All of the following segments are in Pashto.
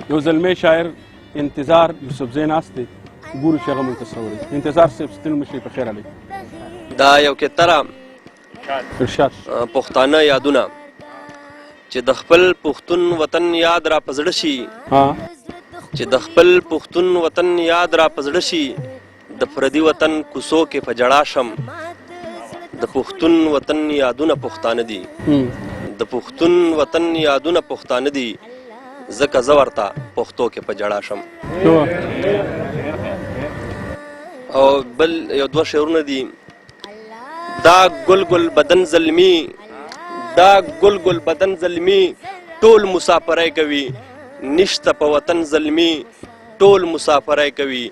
یو زلمی شاعر انتظار یوسفزی ناست دی ګورو چې هغه موږ تصور وي. انتظار صاحب ستړي مشئ په خیر علی. دا یو کتره ارشاد پښتانه یادونه چې د خپل پښتون وطن یاد را په زړه شي، چې د خپل پښتون وطن یاد را په زړه شي، د پردي وطن کوڅو کې په ژړا شم. د پښتون وطن یادونه پښتانه دي، د پښتون وطن یادونه پښتانه دي، ځکه زه ورته پښتو کې په ژړا شم. او بل یو دوه شعرونه دي. دا ګل ګل بدن زلمی، دا ګل ګل بدن زلمی، ټول مسافرای کوي، نشته په وطن زلمی، ټول مسافرای کوي.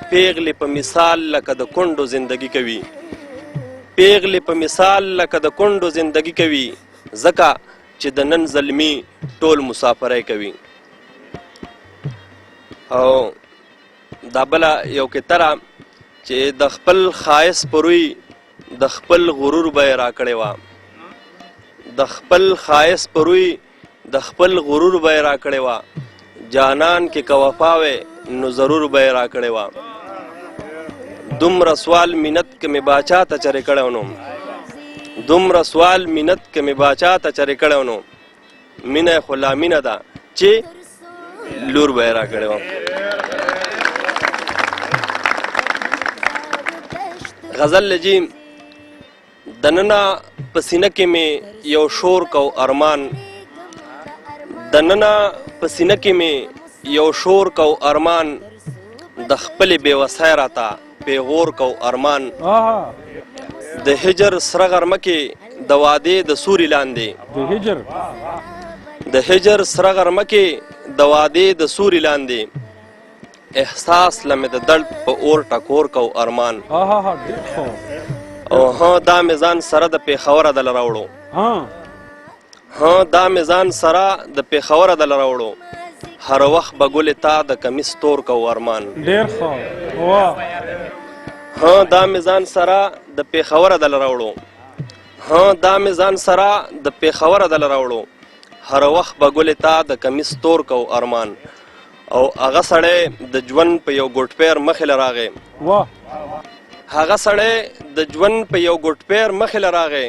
پیغلې په مثال لکه د کونډو زندگی کوي، پیغلې په مثال لکه د کونډو زندگی کوي، ځکه چې د نن زلمی ټول مسافرای کوي. او دا بله یو کتره چې د خپل ښایست پروي د خپل غرور به یې راکړې وه، د خپل ښایست پروي د خپل غرور به یې راکړې وه، جانان کې که وفا وی نو ضرور به یې راکړې وه. دومره سوال منت که مې باچا ته چرې کړی نو، دومره سوال منت که مې باچا ته چرې کړی نو، مینه یې خو لا مینه ده چې لور به یې راکړې وه. غزل لجی دننه په سینه کې مې یو شور کو ارمان، دننه په سینه کې مې یو شور کو ارمان، د خپلې بېوسۍ راته پیغور کو ارمان. د هجر سره غرمه کې د وادې د سوري لاندې، د هجر سره غرمه کې د وادې د سوري لاندې، احساس لمې د درد په اور ټکور کو ارمان. او ها دا میزان سره د پیښوره دل راوړو، ها دا میزان سره د پیښوره دل راوړو، هر وخت به ګلې تا د کمیس تور کو ارمان. ډېر ښه. واه. ها دا میزان سره د پیښوره دل راوړو، ها دا میزان سره د پیښوره دل راوړو، هر وخت به ګلې تا د کمیس تور کو ارمان. او هغه سړی د ژوند په یو ګوټ پیر مخې له راغی، هغه سړی د ژوند په یو ګوټ پیر مخې له راغی،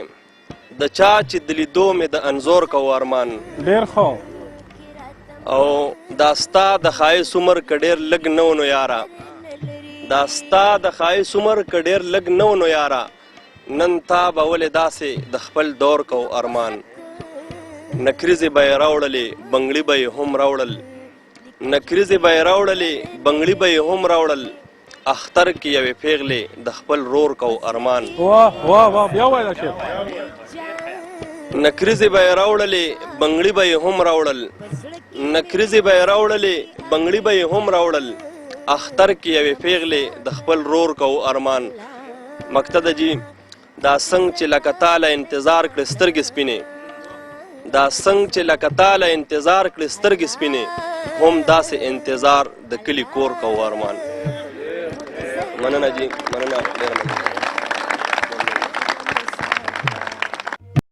د چا چې د لیدو مې د انځور کو ارمان. ډېر ښه. او دا ستا د ښایست عمر که ډېر لږ نه و نو یاره، دا ستا د ښایست عمر که ډېر لږ نه و نو یاره، نن تا به ولې داسې د خپل دور کو ارمان. نکریزې به یې راوړلې بنګړي به یې هم راوړل، نکریزې به یې راوړلې بنګړي به یې هم راوړل، اختر کې یوې پیغلې د خپل رور کو ارمان. واه واه واه. بیا وایه شعر. نکریزې به یې راوړلې بنګړي به یې هم راوړل، نکریزې به یې راوړلې بنګړي به یې هم راوړل، اختر کې یوې پیغلې د خپل رور کو ارمان. مقصد جی دا څنګه چې لکه تاله انتظار کړې سترګې سپینې، دا څنګه چې لکه تاله انتظار کړې سترګې سپینې، هم داسې انتظار د کلي کور کو ارمان. مننه جی، مننه.